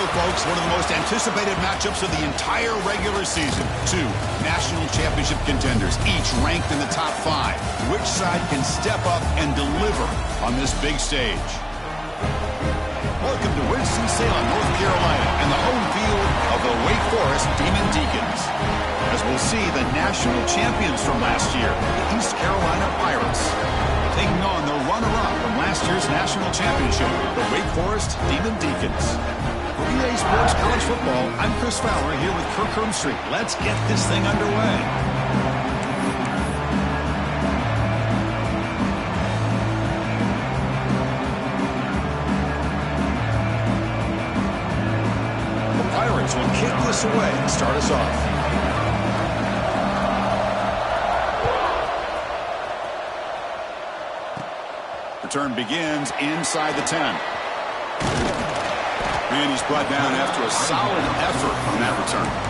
folks. One of the most anticipated matchups of the entire regular season. Two national championship contenders, each ranked in the top 5. Which side can step up and deliver on this big stage? Welcome to Winston-Salem, North Carolina, and the home field of the Wake Forest Demon Deacons. As we'll see, the national champions from last year, the East Carolina Pirates, taking on the runner-up from last year's national championship, the Wake Forest Demon Deacons. For EA Sports College Football, I'm Chris Fowler here with Kirk Herbstreit. Let's get this thing underway. The Pirates will kick this away and start us off. Return begins inside the 10. And he's brought down after a solid effort on that return.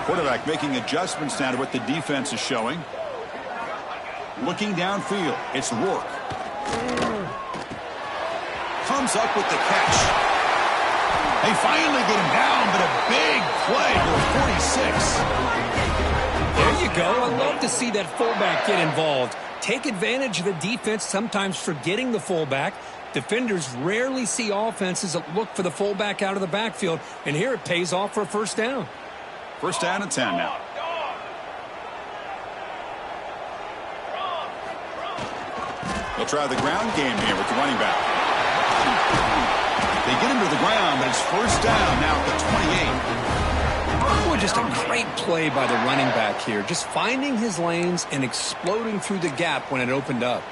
Quarterback making adjustments now to what the defense is showing. Looking downfield, it's Rourke. Comes up with the catch. They finally get him down, but a big play for 46. There you go. I love to see that fullback get involved. Take advantage of the defense, sometimes forgetting the fullback. Defenders rarely see offenses that look for the fullback out of the backfield, and here it pays off for a first down. First down and 10 now. They'll try the ground game here with the running back. They get him to the ground, but it's first down now at the 28. Boy, just a great play by the running back here. Just finding his lanes and exploding through the gap when it opened up.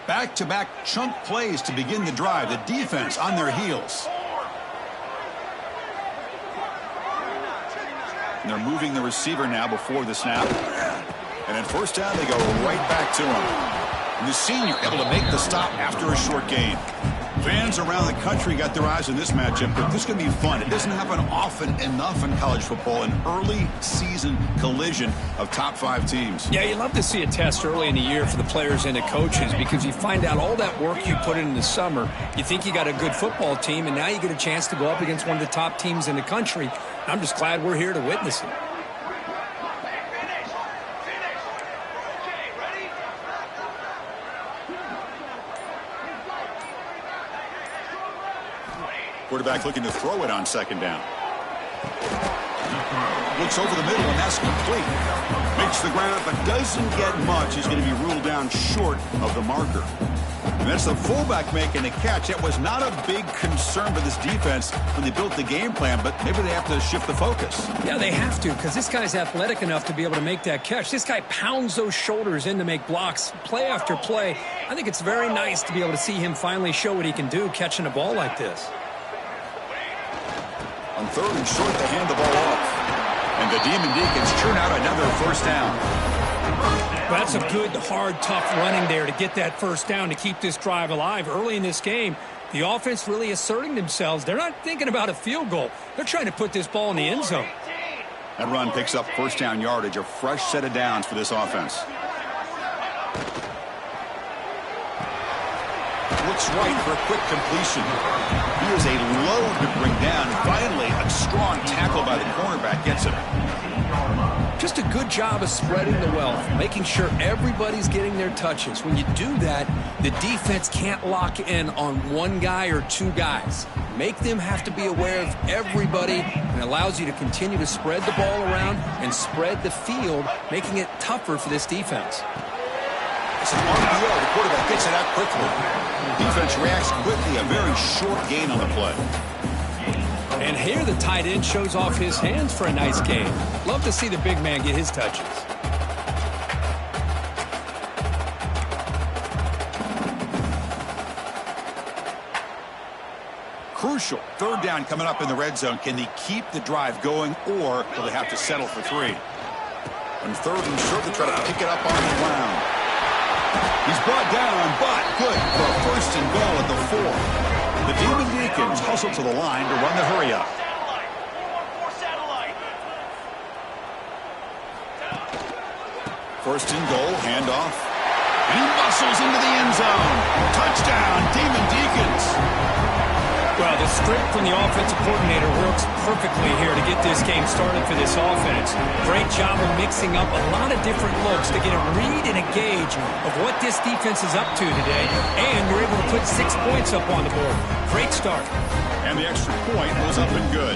Back-to-back chunk plays to begin the drive. The defense on their heels. And they're moving the receiver now before the snap. And at first down, they go right back to him. And the senior able to make the stop after a short gain. Fans around the country got their eyes on this matchup, but this is going to be fun. It doesn't happen often enough in college football, an early season collision of top 5 teams. Yeah, you love to see a test early in the year for the players and the coaches because you find out all that work you put in the summer. You think you got a good football team, and now you get a chance to go up against one of the top teams in the country. I'm just glad we're here to witness it. Quarterback looking to throw it on second down. Looks over the middle, and that's complete. Makes the ground, but doesn't get much. He's going to be ruled down short of the marker. And that's the fullback making the catch. That was not a big concern for this defense when they built the game plan, but maybe they have to shift the focus. Yeah, they have to, because this guy's athletic enough to be able to make that catch. This guy pounds those shoulders in to make blocks play after play. I think it's very nice to be able to see him finally show what he can do catching a ball like this. On third and short, they hand the ball off. And the Demon Deacons churn out another first down. Well, that's a good, hard, tough running there to get that first down to keep this drive alive. Early in this game, the offense really asserting themselves. They're not thinking about a field goal. They're trying to put this ball in the end zone. That run picks up first down yardage, a fresh set of downs for this offense. Looks right for a quick completion. He is a load to bring down. Finally, a strong tackle by the cornerback gets him. Just a good job of spreading the wealth, making sure everybody's getting their touches. When you do that, the defense can't lock in on one guy or two guys. Make them have to be aware of everybody, and allows you to continue to spread the ball around and spread the field, making it tougher for this defense. It's an RPO. The quarterback gets it out quickly. Defense reacts quickly. A very short gain on the play. And here the tight end shows off his hands for a nice gain. Love to see the big man get his touches. crucial. Third down coming up in the red zone. Can they keep the drive going, or will they have to settle for 3? On third and short, they try to pick it up on the ground. He's brought down, but good for a first and goal at the 4. The Demon Deacons hustle to the line to run the hurry-up. First and goal, handoff. And he muscles into the end zone. Touchdown, Demon Deacons. Well, the script from the offensive coordinator works perfectly here to get this game started for this offense. Great job of mixing up a lot of different looks to get a read and a gauge of what this defense is up to today, and you're able to put 6 points up on the board. Great start. And the extra point was up and good.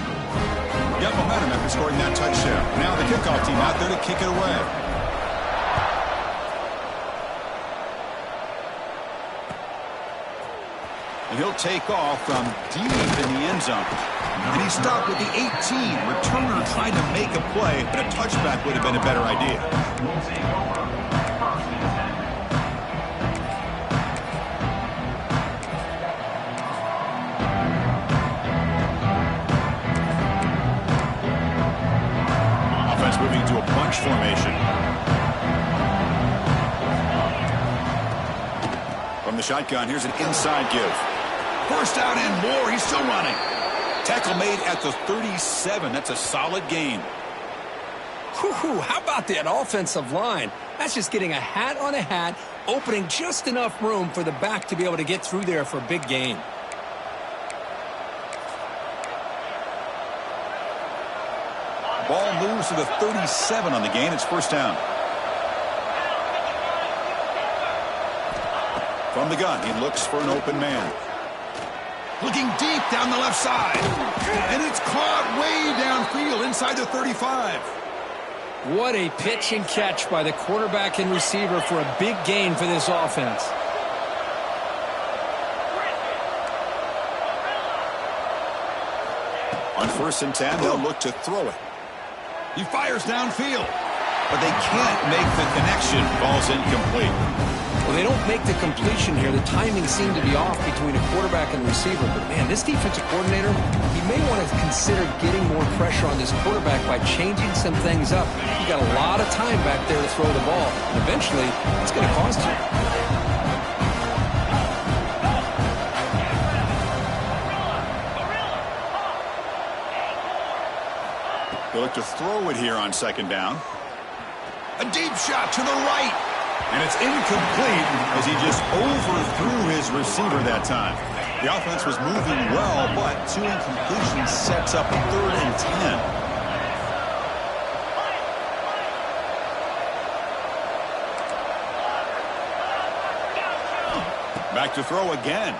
Got momentum after scoring that touchdown. Now the kickoff team out there to kick it away. And he'll take off from deep in the end zone. And he stopped with the 18. Returner tried to make a play, but a touchback would have been a better idea. Offense moving to a bunch formation. From the shotgun, here's an inside give. First out and more. He's still running. Tackle made at the 37. That's a solid gain. Whew, how about that offensive line? That's just getting a hat on a hat, opening just enough room for the back to be able to get through there for a big gain. Ball moves to the 37 on the gain. It's first down. From the gun, he looks for an open man. Looking deep down the left side. And it's caught way downfield inside the 35. What a pitch and catch by the quarterback and receiver for a big gain for this offense. On first and 10, they'll look to throw it. He fires downfield, but they can't make the connection. Ball's incomplete. Well, they don't make the completion here. The timing seemed to be off between a quarterback and receiver. But, man, this defensive coordinator, he may want to consider getting more pressure on this quarterback by changing some things up. You got a lot of time back there to throw the ball. And eventually, it's going to cost you. They look to throw it here on second down. A deep shot to the right. And it's incomplete as he just overthrew his receiver that time. The offense was moving well, but 2 incompletions sets up a 3rd and 10. Back to throw again.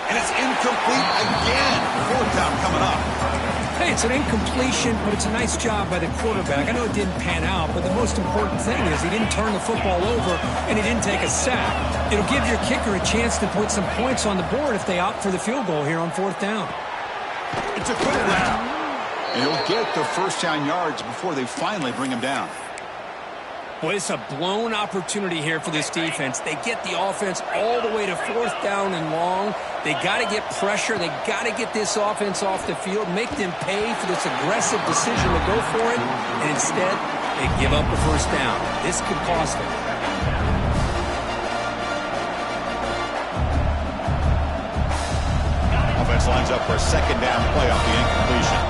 And it's incomplete again. 4th down coming up. Hey, it's an incompletion, but it's a nice job by the quarterback. I know it didn't pan out, but the most important thing is he didn't turn the football over and he didn't take a sack. It'll give your kicker a chance to put some points on the board if they opt for the field goal here on 4th down. It's a quick round. And he'll get the first down yards before they finally bring him down. Boy, it's a blown opportunity here for this defense. They get the offense all the way to 4th down and long. They got to get pressure. They got to get this offense off the field, make them pay for this aggressive decision to go for it, and instead, they give up the first down. This could cost them. Offense lines up for a second down play off the incompletion.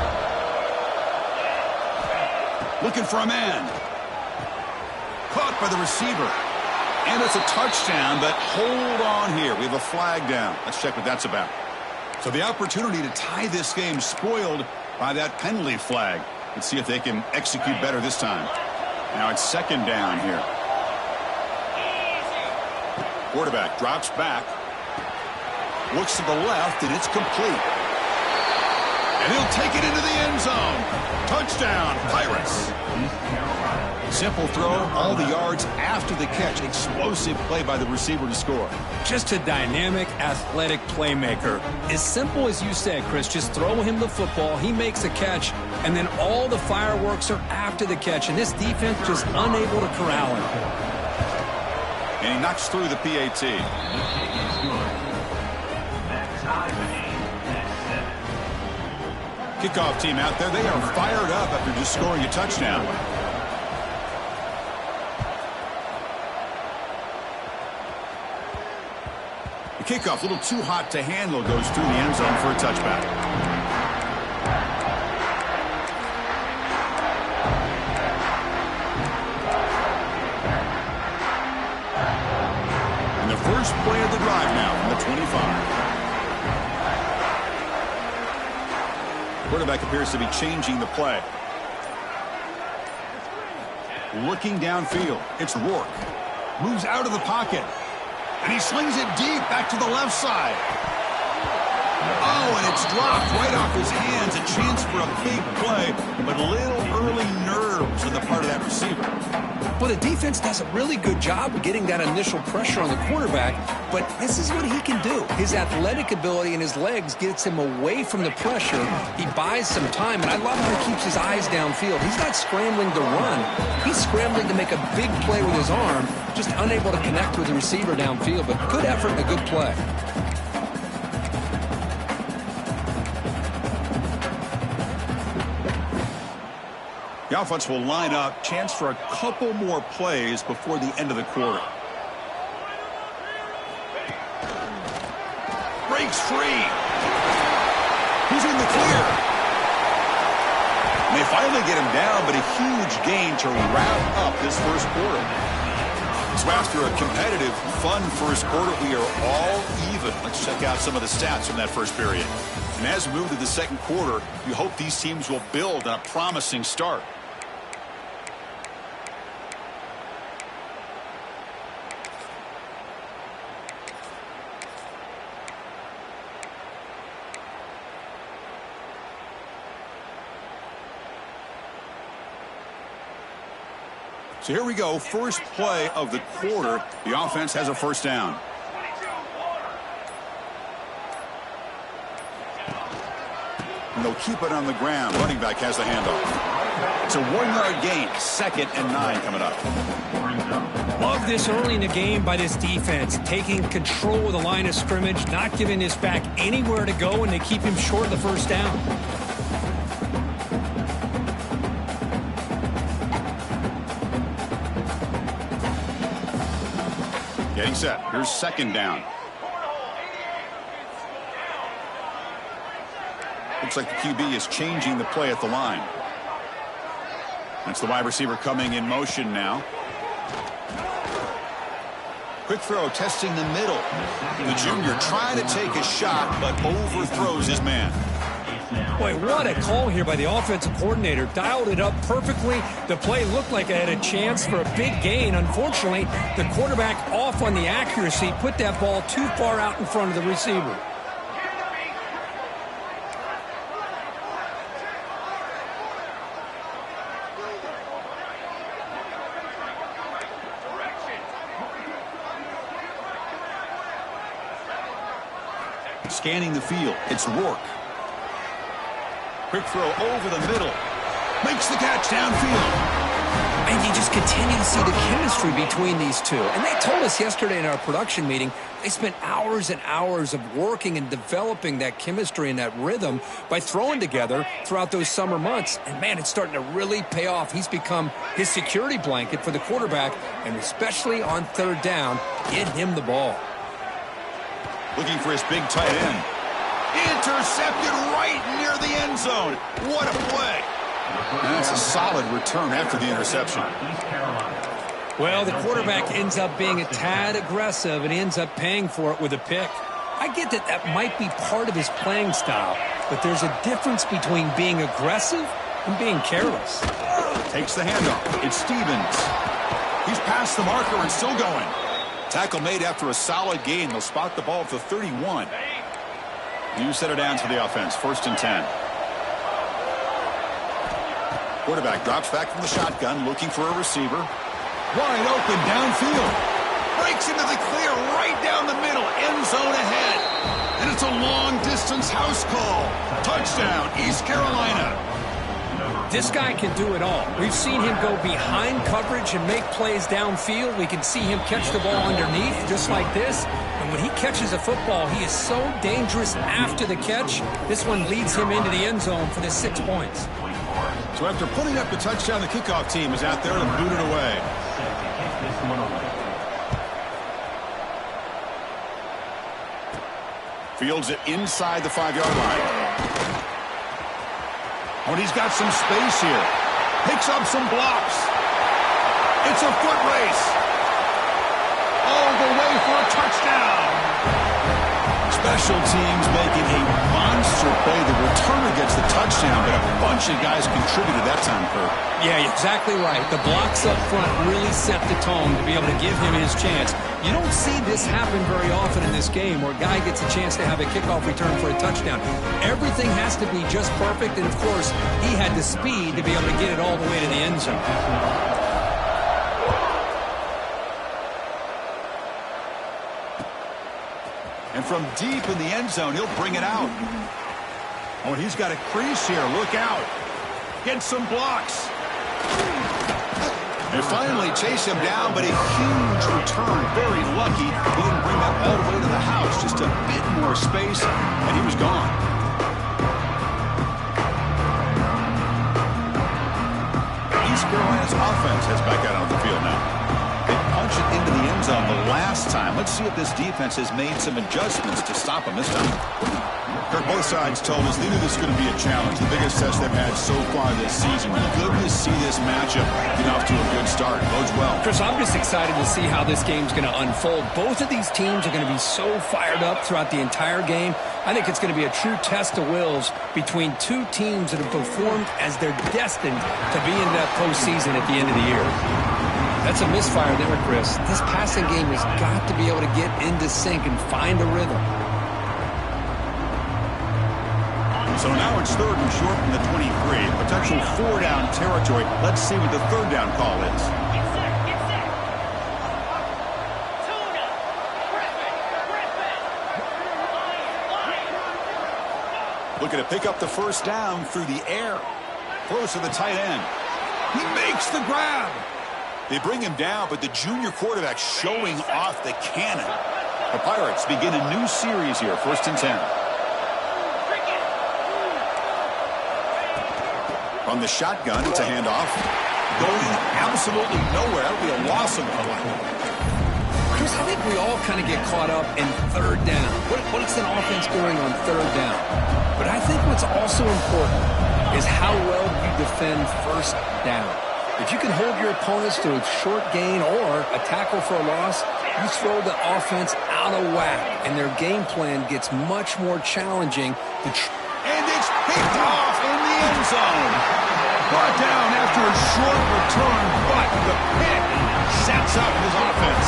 Looking for a man. Caught by the receiver. And it's a touchdown, but hold on here. We have a flag down. Let's check what that's about. So the opportunity to tie this game spoiled by that penalty flag. Let's see if they can execute better this time. Now it's second down here. Quarterback drops back. Looks to the left, and it's complete. And he'll take it into the end zone. Touchdown, Pirates. Simple throw, all the yards after the catch. Explosive play by the receiver to score. Just a dynamic, athletic playmaker. As simple as you said, Chris, just throw him the football, he makes a catch, and then all the fireworks are after the catch, and this defense just unable to corral him. And he knocks through the PAT. Kickoff team out there, they are fired up after just scoring a touchdown. The kickoff, a little too hot to handle, goes through the end zone for a touchback. And the first play of the drive now from the 25. Quarterback appears to be changing the play. Looking downfield, it's Rourke. Moves out of the pocket. And he slings it deep back to the left side. Oh, and it's dropped right off his hands. A chance for a big play, but little early nerves on the part of that receiver. Well, the defense does a really good job of getting that initial pressure on the quarterback, but this is what he can do. His athletic ability and his legs gets him away from the pressure. He buys some time, and I love how he keeps his eyes downfield. He's not scrambling to run. He's scrambling to make a big play with his arm, just unable to connect with the receiver downfield, but good effort and a good play. The offense will line up. Chance for a couple more plays before the end of the quarter. Breaks free. He's in the clear. And they finally get him down, but a huge gain to wrap up this first quarter. So after a competitive, fun first quarter, we are all even. Let's check out some of the stats from that first period. And as we move to the second quarter, you hope these teams will build on a promising start. So here we go, first play of the quarter. The offense has a first down. And they'll keep it on the ground. Running back has the handoff. It's a 1-yard gain, 2nd and 9 coming up. Love this early in the game by this defense, taking control of the line of scrimmage, not giving this back anywhere to go, and they keep him short of the first down. Getting set. Here's 2nd down. Looks like the QB is changing the play at the line. That's the wide receiver coming in motion now. Quick throw, testing the middle. The junior trying to take a shot, but overthrows his man. Boy, what a call here by the offensive coordinator. Dialed it up perfectly. The play looked like it had a chance for a big gain. Unfortunately, the quarterback off on the accuracy, put that ball too far out in front of the receiver. Scanning the field, it's Rourke. Quick throw over the middle. Makes the catch downfield. And you just continue to see the chemistry between these two. And they told us yesterday in our production meeting, they spent hours and hours of working and developing that chemistry and that rhythm by throwing together throughout those summer months. And, man, it's starting to really pay off. He's become his security blanket for the quarterback, and especially on 3rd down, get him the ball. Looking for his big tight end. Intercepted right near the end zone. What a play. And that's a solid return after the interception. Well, the quarterback ends up being a tad aggressive and ends up paying for it with a pick. I get that that might be part of his playing style, but there's a difference between being aggressive and being careless. Takes the handoff. It's Stevens. He's past the marker and still going. Tackle made after a solid gain. They'll spot the ball at the 31. New set of downs for the offense. 1st and 10. Quarterback drops back from the shotgun, looking for a receiver. Wide open downfield. Breaks into the clear right down the middle. End zone ahead. And it's a long-distance house call. Touchdown, East Carolina. This guy can do it all. We've seen him go behind coverage and make plays downfield. We can see him catch the ball underneath just like this. And when he catches a football, he is so dangerous after the catch. This one leads him into the end zone for the 6 points. So after putting up the touchdown, the kickoff team is out there to boot it away. Fields it inside the 5-yard line. Oh, and he's got some space here. Picks up some blocks. It's a foot race. All the way for a touchdown. Special teams making a monster play. The returner gets the touchdown, but a bunch of guys contributed that time, Kurt. Yeah, exactly right. The blocks up front really set the tone to be able to give him his chance. You don't see this happen very often in this game where a guy gets a chance to have a kickoff return for a touchdown. Everything has to be just perfect, and of course, he had the speed to be able to get it all the way to the end zone. And from deep in the end zone, he'll bring it out. Oh, he's got a crease here. Look out. Get some blocks. They finally chase him down, but a huge return. Very lucky. He didn't bring that all the way to the house. Just a bit more space, and he was gone. East Carolina's offense heads back out on the field now. They punch it into the end zone the last time. Let's see if this defense has made some adjustments to stop him this time. Kirk, both sides told us they knew this was going to be a challenge. The biggest test they've had so far this season. Good to see this matchup get off to a good start. Bodes well. Chris, I'm just excited to see how this game's going to unfold. Both of these teams are going to be so fired up throughout the entire game. I think it's going to be a true test of wills between two teams that have performed as they're destined to be in that postseason at the end of the year. That's a misfire there, Chris. This passing game has got to be able to get into sync and find a rhythm. So now it's 3rd and short from the 23. Potential 4-down territory. Let's see what the 3rd down call is. Looking to pick up the 1st down through the air. Close to the tight end. He makes the grab. They bring him down, but the junior quarterback showing off the cannon. The Pirates begin a new series here, 1st and 10. From the shotgun, it's a handoff. Going absolutely nowhere. That would be a loss of the play. Chris, I think we all kind of get caught up in 3rd down. What's an offense doing on 3rd down? But I think what's also important is how well you defend 1st down. If you can hold your opponents to a short gain or a tackle for a loss, you throw the offense out of whack, and their game plan gets much more challenging. And it's picked off in the end zone. Brought down after a short return, but the pick sets up his offense.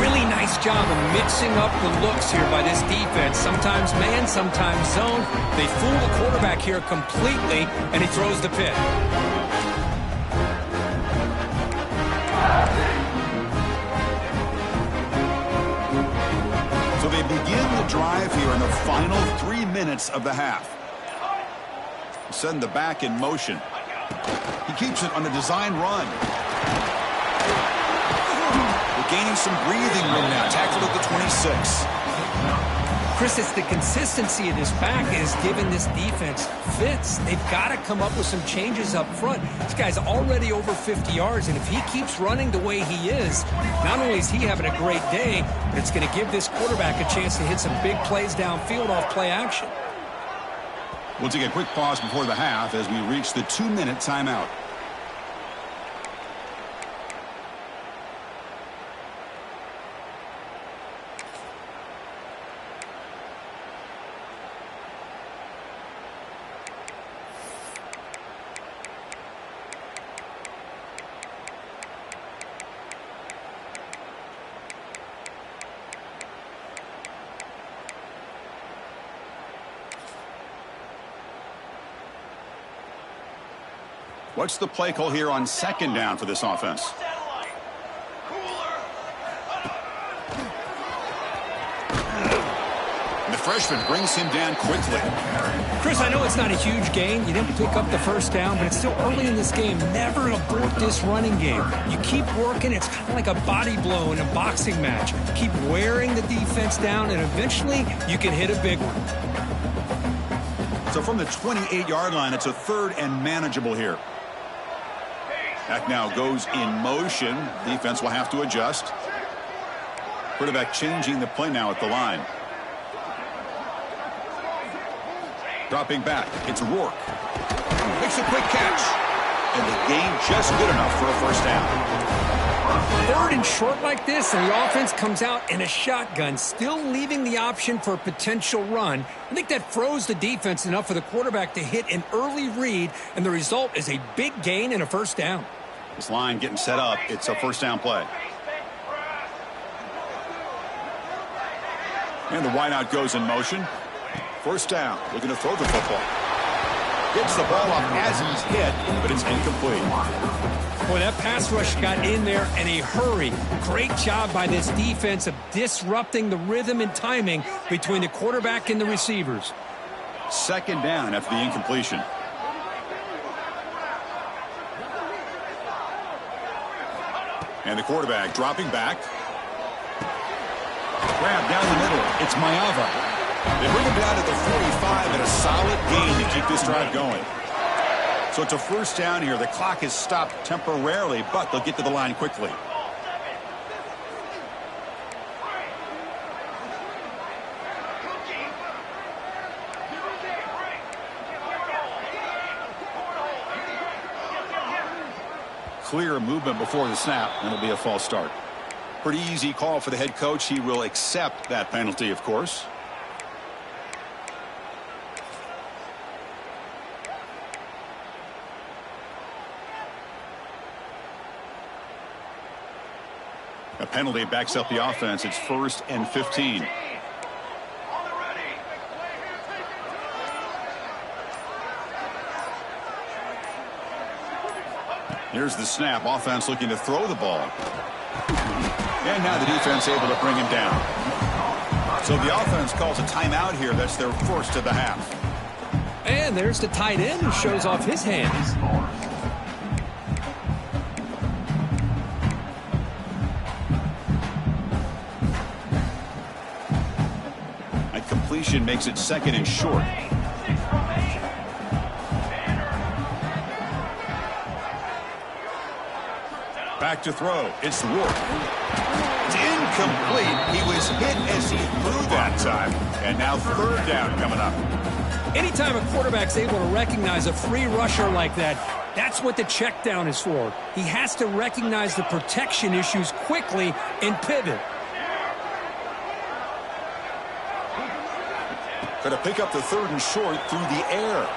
Really nice job of mixing up the looks here by this defense. Sometimes man, sometimes zone. They fool the quarterback here completely, and he throws the pick. So they begin the drive here in the final 3 minutes of the half. Send the back in motion. He keeps it on a design run. They're gaining some breathing room now. Tackled at the 26. Chris, it's the consistency of this back that is giving this defense fits. They've got to come up with some changes up front. This guy's already over 50 yards, and if he keeps running the way he is, not only is he having a great day, but it's going to give this quarterback a chance to hit some big plays downfield off play action. We'll take a quick pause before the half as we reach the 2-minute timeout. What's the play call here on 2nd down for this offense? And the freshman brings him down quickly. Chris, I know it's not a huge gain. You didn't pick up the first down, but it's still early in this game. Never abort this running game. You keep working. It's kind of like a body blow in a boxing match. Keep wearing the defense down, and eventually you can hit a big one. So from the 28-yard line, it's a 3rd and manageable here. Back now goes in motion. Defense will have to adjust. Quarterback changing the play now at the line. Dropping back, it's Rourke. Makes a quick catch. And the gain just good enough for a first down. 3rd and short like this, and the offense comes out in a shotgun, still leaving the option for a potential run. I think that froze the defense enough for the quarterback to hit an early read, and the result is a big gain and a first down. This line getting set up. It's a first down play. And the wideout goes in motion. First down. Looking to throw the football. Gets the ball off as he's hit, but it's incomplete. Boy, that pass rush got in there in a hurry. Great job by this defense of disrupting the rhythm and timing between the quarterback and the receivers. Second down after the incompletion. And the quarterback dropping back. Grab down the middle. It's Maiava. They bring him down to the 45 and a solid gain to keep this drive going. So it's a first down here. The clock is stopped temporarily, but they'll get to the line quickly. Clear movement before the snap, and it'll be a false start. Pretty easy call for the head coach. He will accept that penalty, of course. A penalty backs up the offense. It's 1st and 15. Here's the snap. Offense looking to throw the ball. And now the defense able to bring him down. So the offense calls a timeout here. That's their first of the half. And there's the tight end who shows off his hands. That completion makes it 2nd and short. Back to throw. It's Rourke. It's incomplete. He was hit as he threw that time. And now 3rd down coming up. Anytime a quarterback's able to recognize a free rusher like that, that's what the check down is for. He has to recognize the protection issues quickly and pivot. Going to pick up the 3rd and short through the air.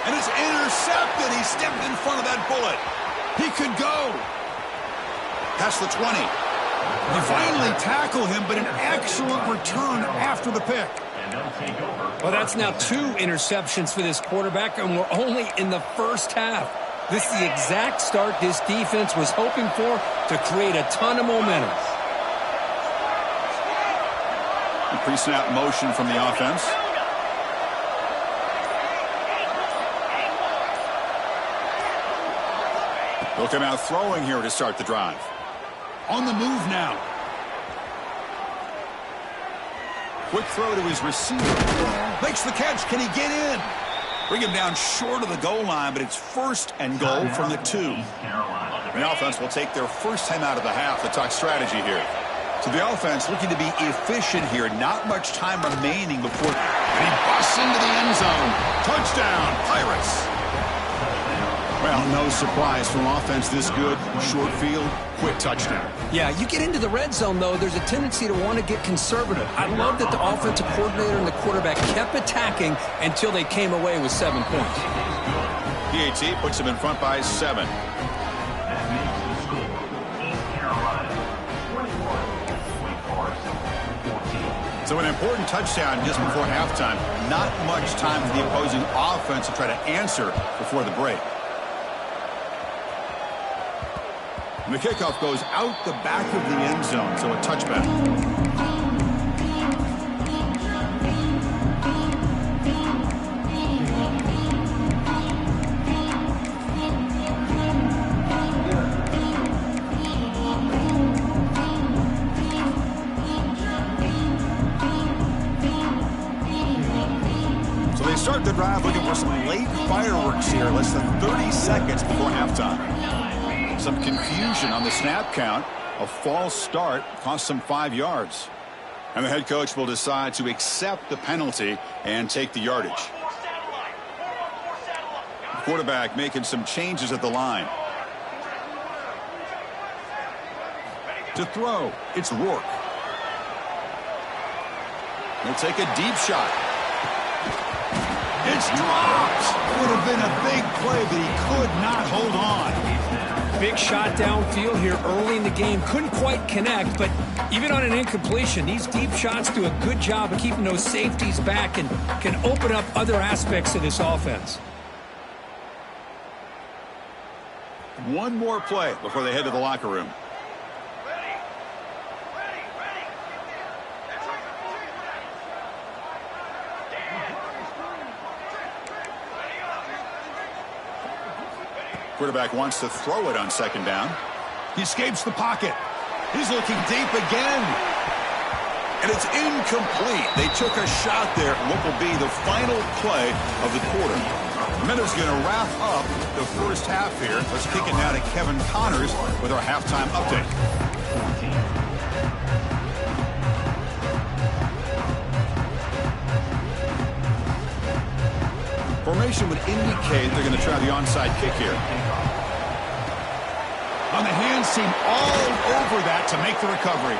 And it's intercepted. He stepped in front of that bullet. He could go. Past the 20. They finally tackle him, but an excellent return after the pick. Well, that's now 2 interceptions for this quarterback, and we're only in the first half. This is the exact start this defense was hoping for to create a ton of momentum. Pre-snap motion from the offense. They'll come out throwing here to start the drive. On the move now. Quick throw to his receiver. Makes the catch. Can he get in? Bring him down short of the goal line, but it's 1st and goal from the 2. The offense will take their first time out of the half to talk strategy here. So the offense looking to be efficient here. Not much time remaining before. And he busts into the end zone. Touchdown, Pirates. Well, no surprise from offense this good. Short field, quick touchdown. Yeah, you get into the red zone, though, there's a tendency to want to get conservative. I love that the offensive coordinator and the quarterback kept attacking until they came away with 7 points. PAT puts them in front by 7. So an important touchdown just before halftime. Not much time for the opposing offense to try to answer before the break. And the kickoff goes out the back of the end zone, so a touchback. start the drive looking for some late fireworks here, less than 30 seconds before halftime. Some confusion on the snap count. A false start cost them 5 yards. And the head coach will decide to accept the penalty and take the yardage. The quarterback making some changes at the line. To throw, it's Rourke. He'll take a deep shot. It's dropped. Would have been a big play, but he could not hold on. Big shot downfield here early in the game. Couldn't quite connect, but even on an incompletion, these deep shots do a good job of keeping those safeties back and can open up other aspects of this offense. One more play before they head to the locker room. Quarterback wants to throw it on second down. He escapes the pocket. He's looking deep again. And it's incomplete. They took a shot there in what will be the final play of the quarter. Meadows going to wrap up the first half here. Let's kick it now to Kevin Connors with our halftime update. Formation would indicate they're going to try the onside kick here. On the hands team all over that to make the recovery.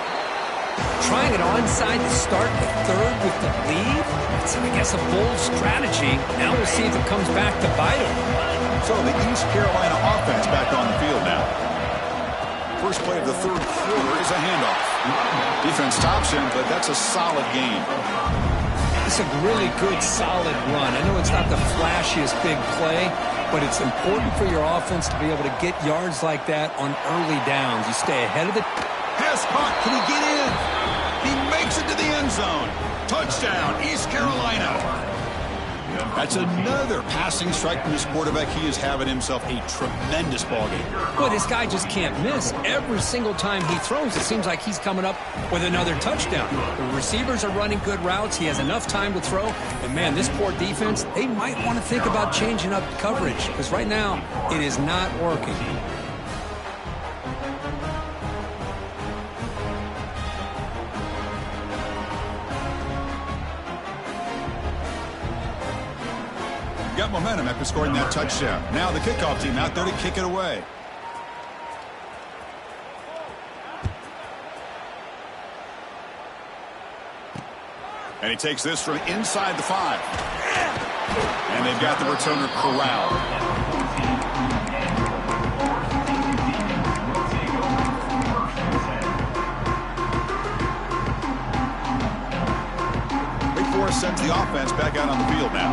Trying it onside to start the third with the lead? It's, I guess, a bold strategy. Now we'll see if it comes back to bite them. So the East Carolina offense back on the field now. First play of the third quarter is a handoff. Defense stops him, but that's a solid gain. It's a really good, solid run. I know it's not the flashiest big play, but it's important for your offense to be able to get yards like that on early downs. You stay ahead of the... Pass caught. Can he get in? He makes it to the end zone. Touchdown, East Carolina. That's another passing strike from this quarterback. He is having himself a tremendous ballgame. Boy, this guy just can't miss. Every single time he throws, it seems like he's coming up with another touchdown. The receivers are running good routes. He has enough time to throw. And, man, this poor defense, they might want to think about changing up coverage because right now it is not working. Got momentum after scoring that touchdown. Now the kickoff team out there to kick it away. And he takes this from inside the 5. And they've got the returner corralled. Wake Forest sends the offense back out on the field now.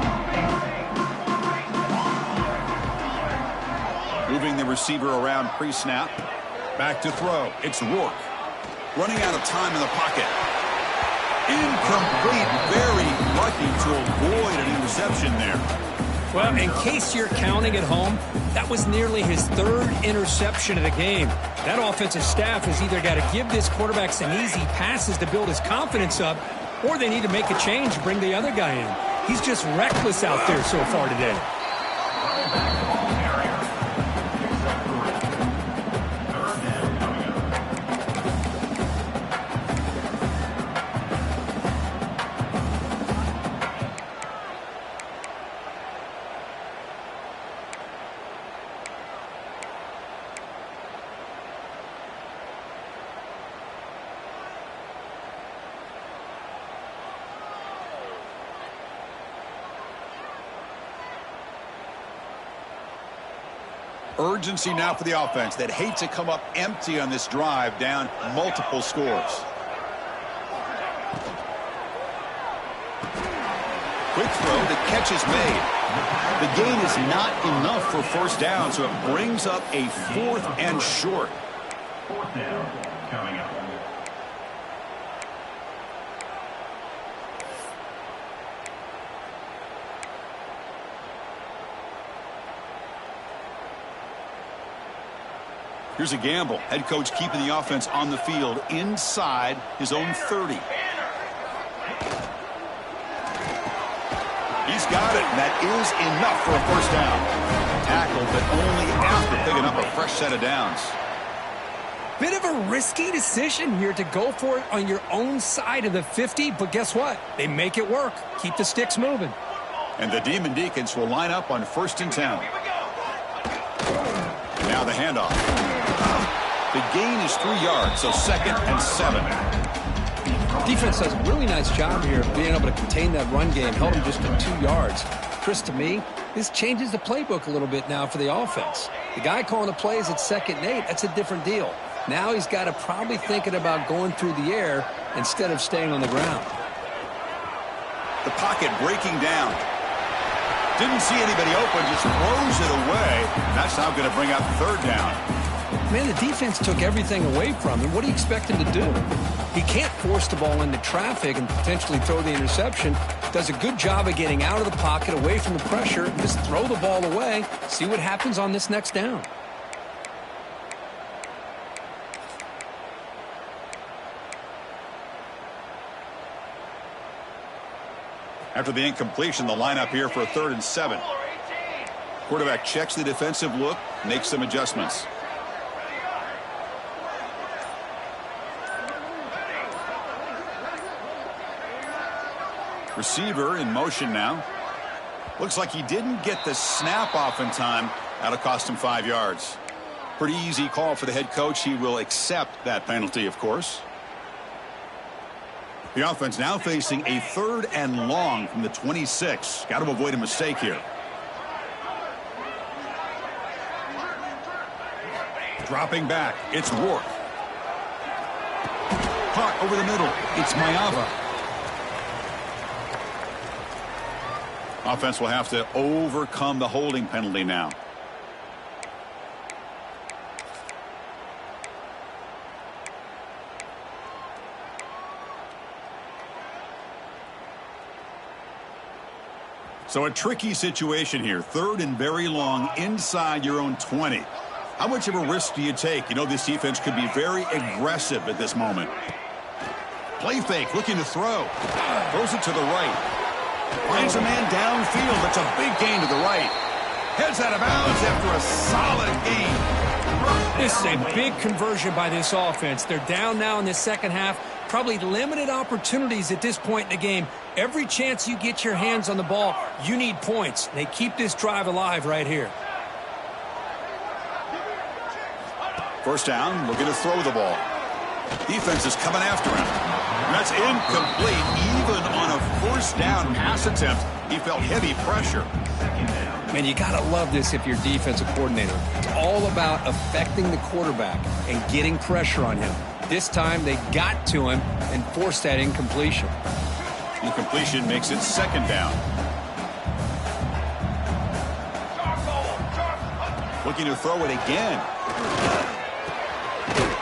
Moving the receiver around pre-snap. Back to throw. It's Rourke. Running out of time in the pocket. Incomplete. Very lucky to avoid an interception there. Well, in case you're counting at home, that was nearly his third interception of the game. That offensive staff has either got to give this quarterback some easy passes to build his confidence up, or they need to make a change and bring the other guy in. He's just reckless out there so far today. Urgency now for the offense that hate to come up empty on this drive, down multiple scores. Quick throw, the catch is made. The gain is not enough for first down, so it brings up a 4th and short. 4th down coming up. Here's a gamble. Head coach keeping the offense on the field inside his own 30. He's got it, and that is enough for a first down. Tackled, but only after picking up a fresh set of downs. Bit of a risky decision here to go for it on your own side of the 50, but guess what? They make it work. Keep the sticks moving. And the Demon Deacons will line up on 1st and 10. Now the handoff. The gain is 3 yards, so 2nd and 7. Defense does a really nice job here of being able to contain that run game. Held him just to 2 yards. Chris, to me, this changes the playbook a little bit now for the offense. The guy calling the plays at 2nd and 8, that's a different deal. Now he's got to probably thinking about going through the air instead of staying on the ground. The pocket breaking down. Didn't see anybody open, just throws it away. That's now going to bring up 3rd down. Man, the defense took everything away from him. What do you expect him to do? He can't force the ball into traffic and potentially throw the interception. Does a good job of getting out of the pocket, away from the pressure, and just throw the ball away. See what happens on this next down. After the incompletion, the lineup here for a 3rd and 7. Quarterback checks the defensive look, makes some adjustments. Receiver in motion now. Looks like he didn't get the snap off in time. That'll cost him 5 yards. Pretty easy call for the head coach. He will accept that penalty, of course. The offense now facing a 3rd and long from the 26. Got to avoid a mistake here. Dropping back, it's Rourke. Caught over the middle, it's Maiava. Offense will have to overcome the holding penalty now. So a tricky situation here. 3rd and very long inside your own 20. How much of a risk do you take? You know this defense could be very aggressive at this moment. Play fake, looking to throw. Throws it to the right. Finds a man downfield. That's a big gain to the right. Heads out of bounds after a solid gain. This is a big conversion by this offense. They're down now in the second half. Probably limited opportunities at this point in the game. Every chance you get your hands on the ball, you need points. They keep this drive alive right here. First down, looking to throw the ball. Defense is coming after him. That's incomplete. Even on a 1st down pass attempt, he felt heavy pressure. Man, you got to love this if you're defensive coordinator. It's all about affecting the quarterback and getting pressure on him. This time they got to him and forced that incompletion. Incompletion makes it 2nd down. Looking to throw it again.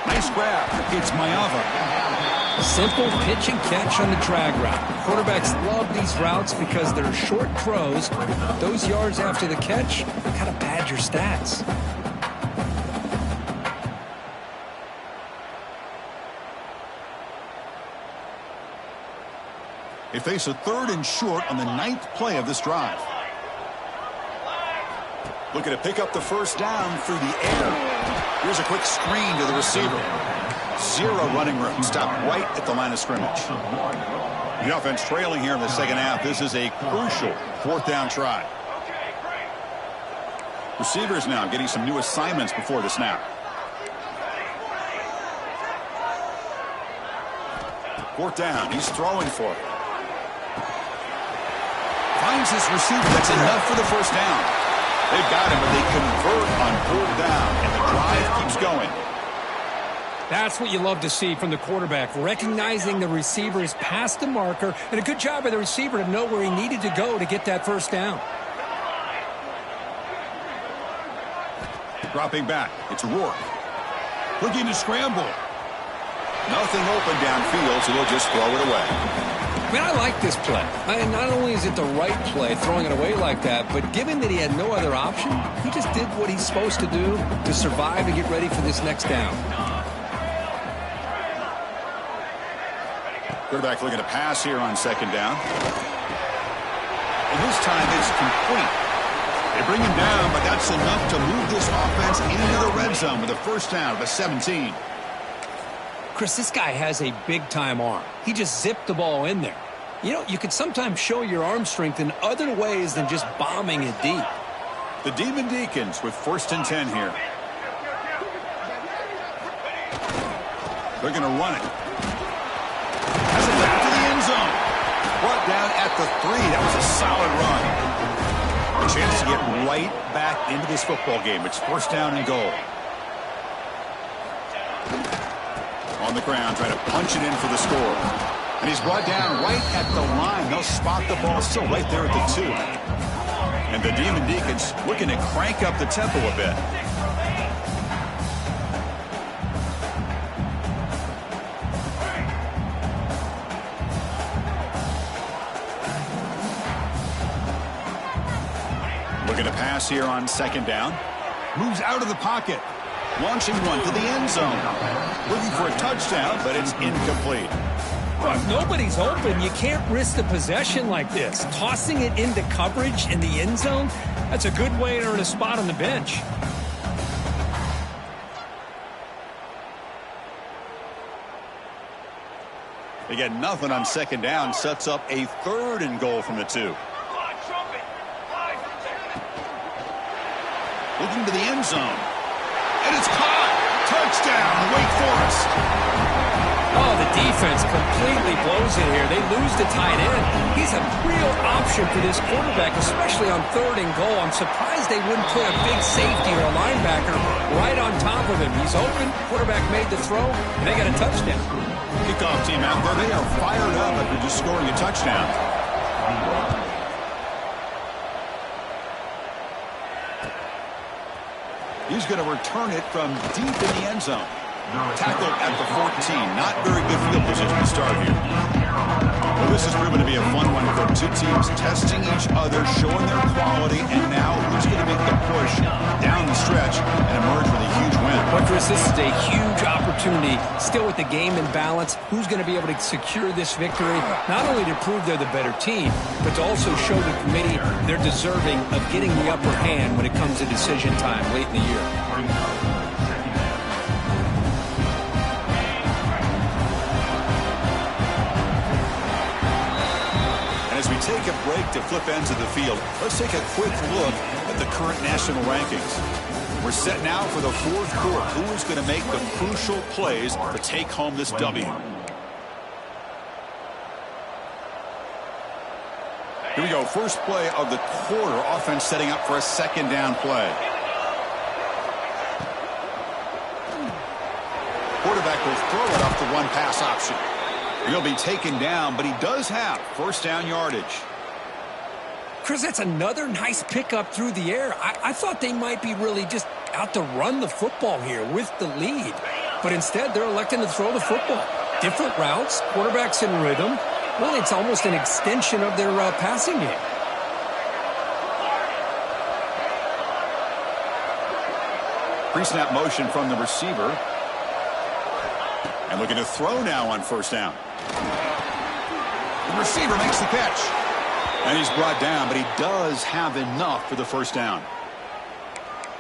Nice grab. It's Maiava. Simple pitch and catch on the drag route. Quarterbacks love these routes because they're short throws. Those yards after the catch kind of pad your stats. They face a 3rd and short on the 9th play of this drive. Looking to pick up the first down through the air. Here's a quick screen to the receiver. 0 running room. Stopped right at the line of scrimmage. The offense trailing here in the second half. This is a crucial 4th down try. Receivers now getting some new assignments before the snap. 4th down. He's throwing for it. Finds his receiver. That's enough for the first down. They've got him, but they convert on 4th down, and the drive keeps going. That's what you love to see from the quarterback, recognizing the receiver is past the marker, and a good job by the receiver to know where he needed to go to get that first down. Dropping back, it's Rourke. Looking to scramble. Nothing open downfield, so they'll just throw it away. Man, I like this play. Not only is it the right play, throwing it away like that, but given that he had no other option, he just did what he's supposed to do to survive and get ready for this next down. Quarterback looking to pass here on 2nd down. and this time it's complete. They bring him down, but that's enough to move this offense into the red zone with a first down of the 17. Chris, this guy has a big-time arm. He just zipped the ball in there. You know, you can sometimes show your arm strength in other ways than just bombing it deep. The Demon Deacons with 1st and 10 here. They're going to run it. Has it back to the end zone. Brought down at the 3. That was a solid run. A chance to get right back into this football game. It's 1st down and goal. On the ground, trying to punch it in for the score. And he's brought down right at the line. They'll spot the ball still right there at the 2. And the Demon Deacons looking to crank up the tempo a bit. Looking to pass here on 2nd down. Moves out of the pocket. Launching one to the end zone. Looking for a touchdown, but it's incomplete. Well, if nobody's open, you can't risk the possession like this. Tossing it into coverage in the end zone, that's a good way to earn a spot on the bench. They get nothing on 2nd down. Sets up a 3rd and goal from the 2. Looking to the end zone. And it's caught. Touchdown, Wake Forest. Oh, the defense completely blows it here. They lose the tight end. He's a real option for this quarterback, especially on 3rd and goal. I'm surprised they wouldn't put a big safety or a linebacker right on top of him. He's open. Quarterback made the throw, and they got a touchdown. Kickoff team out there. They are fired up after just scoring a touchdown. He's going to return it from deep in the end zone. Tackled at the 14. Not very good field position to start here. Well, this has proven to be a fun one for 2 teams testing each other, showing their quality, and now who's going to make the push down the stretch and emerge with a huge win. But Chris, this is a huge opportunity. Still with the game in balance, who's going to be able to secure this victory? Not only to prove they're the better team, but to also show the committee they're deserving of getting the upper hand when it comes to decision time late in the year. As we take a break to flip ends of the field, let's take a quick look at the current national rankings. We're set now for the 4th quarter. Who is going to make the crucial plays to take home this W? Here we go. First play of the quarter. Offense setting up for a 2nd down play. Quarterback will throw it off the one pass option. He'll be taken down, but he does have 1st down yardage. Chris, that's another nice pickup through the air. I thought they might be really just out to run the football here with the lead. But instead, they're electing to throw the football. Different routes, quarterbacks in rhythm. Really, it's almost an extension of their passing game. Pre-snap motion from the receiver. And looking to throw now on 1st down. The receiver makes the catch. And he's brought down, but he does have enough for the 1st down.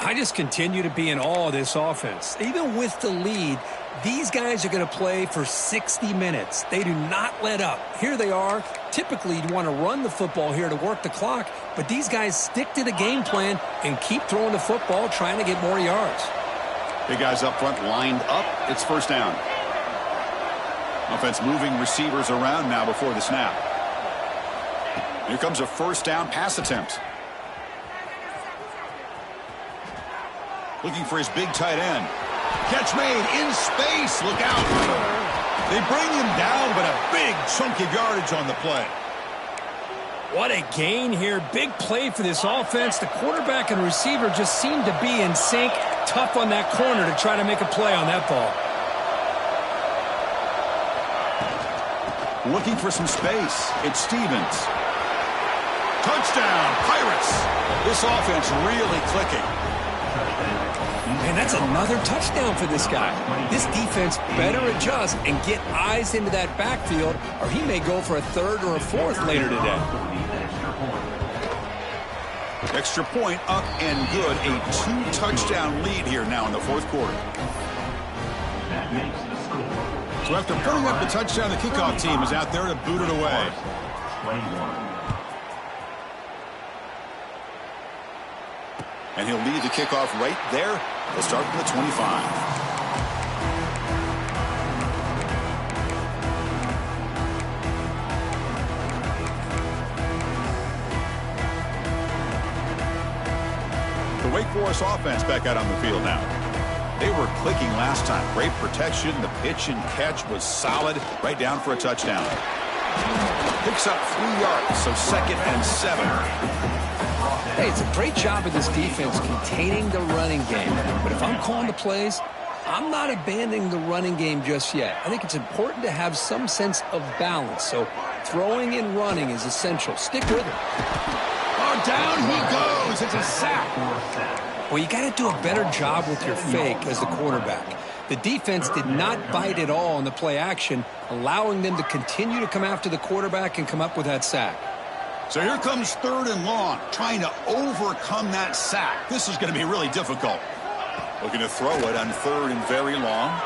I just continue to be in awe of this offense. Even with the lead, these guys are going to play for 60 minutes. They do not let up. Here they are. Typically, you want to run the football here to work the clock, but these guys stick to the game plan and keep throwing the football, trying to get more yards. Big guys up front lined up. It's 1st down. Offense moving receivers around now before the snap. Here comes a 1st down pass attempt. Looking for his big tight end. Catch made in space. Look out. They bring him down, but a big chunk of yardage on the play. What a gain here. Big play for this offense. The quarterback and receiver just seem to be in sync. Tough on that corner to try to make a play on that ball. Looking for some space. It's Stevens. Touchdown, Pirates. This offense really clicking. And that's another touchdown for this guy. This defense better adjust and get eyes into that backfield, or he may go for a third or a fourth later today. Extra point up and good. A 2-touchdown lead here now in the fourth quarter. That makes the score. So after putting up the touchdown, the kickoff team is out there to boot it away. 21. And he'll lead the kickoff right there. He'll start from the 25. The Wake Forest offense back out on the field now. They were clicking last time. Great protection. The pitch and catch was solid. Right down for a touchdown. Picks up 3 yards, so 2nd and 7. Hey, it's a great job of this defense containing the running game. But if I'm calling the plays, I'm not abandoning the running game just yet. I think it's important to have some sense of balance. So throwing and running is essential. Stick with it. Oh, down he goes. It's a sack. Well, you got to do a better job with your fake as the quarterback. The defense did not bite at all in the play action, allowing them to continue to come after the quarterback and come up with that sack. So here comes 3rd and long, trying to overcome that sack. This is going to be really difficult. Looking to throw it on 3rd and very long.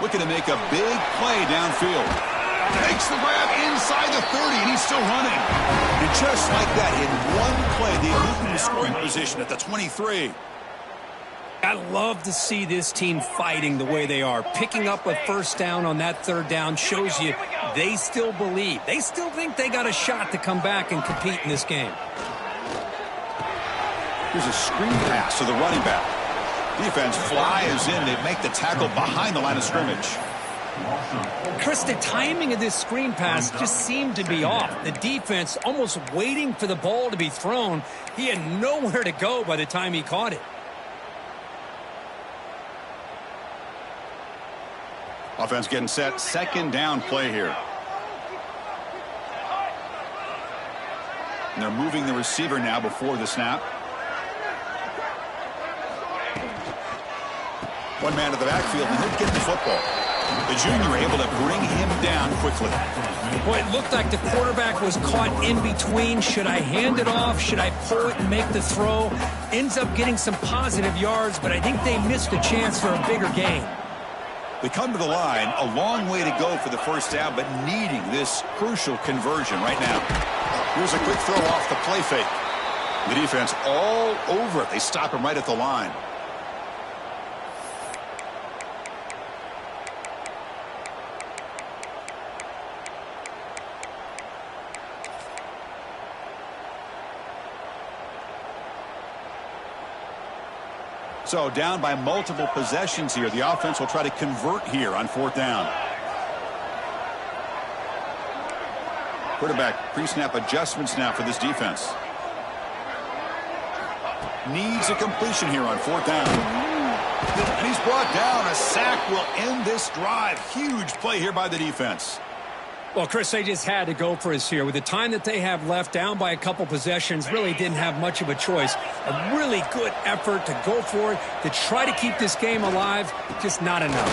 Looking to make a big play downfield. Makes the grab inside the 30, and he's still running. And just like that, in one play, they move into scoring position at the 23. I love to see this team fighting the way they are. Picking up a first down on that 3rd down shows you they still believe. They still think they got a shot to come back and compete in this game. Here's a screen pass to the running back. Defense flies in. They make the tackle behind the line of scrimmage. Chris, the timing of this screen pass just seemed to be off. The defense almost waiting for the ball to be thrown. He had nowhere to go by the time he caught it. Offense getting set. 2nd down play here. And they're moving the receiver now before the snap. One man to the backfield, and he'll get the football. The junior able to bring him down quickly. Boy, it looked like the quarterback was caught in between. Should I hand it off? Should I pull it and make the throw? Ends up getting some positive yards, but I think they missed a chance for a bigger gain. They come to the line, a long way to go for the first down, but needing this crucial conversion right now. Here's a quick throw off the play fake. The defense all over it. They stop him right at the line. So down by multiple possessions here. The offense will try to convert here on 4th down. Quarterback pre-snap adjustments now for this defense. Needs a completion here on 4th down. And he's brought down. A sack will end this drive. Huge play here by the defense. Well, Chris, they just had to go for us here. With the time that they have left, down by a couple possessions, really didn't have much of a choice. A really good effort to go for it, to try to keep this game alive, just not enough.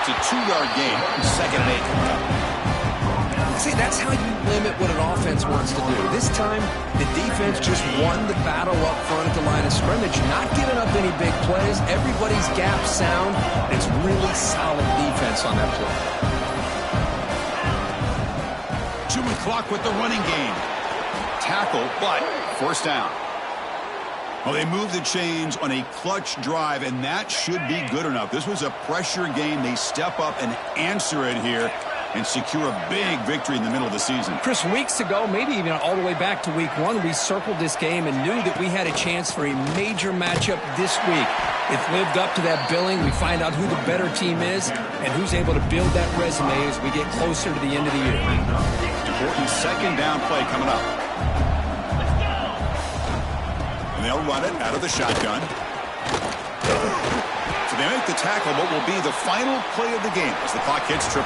It's a 2-yard gain. 2nd and 8 coming up. See, that's how you limit what an offense wants to do. This time, the defense just won the battle up front at the line of scrimmage, not giving up any big plays. Everybody's gap sound. It's really solid defense on that play. Clock with the running game. Tackle, but 1st down. Well, they moved the chains on a clutch drive, and that should be good enough. This was a pressure game. They step up and answer it here and secure a big victory in the middle of the season. Chris, weeks ago, maybe even all the way back to week 1, we circled this game and knew that we had a chance for a major matchup this week. It lived up to that billing. We find out who the better team is and who's able to build that resume as we get closer to the end of the year. Important 2nd down play coming up. And they'll run it out of the shotgun. So they make the tackle, what will be the final play of the game as the clock hits 0-0.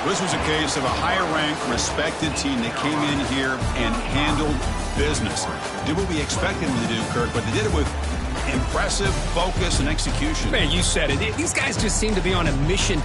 This was a case of a higher-ranked, respected team that came in here and handled business. Did what we expected them to do, Kirk, but they did it with Impressive focus and execution. Man, you said it. These guys just seem to be on a mission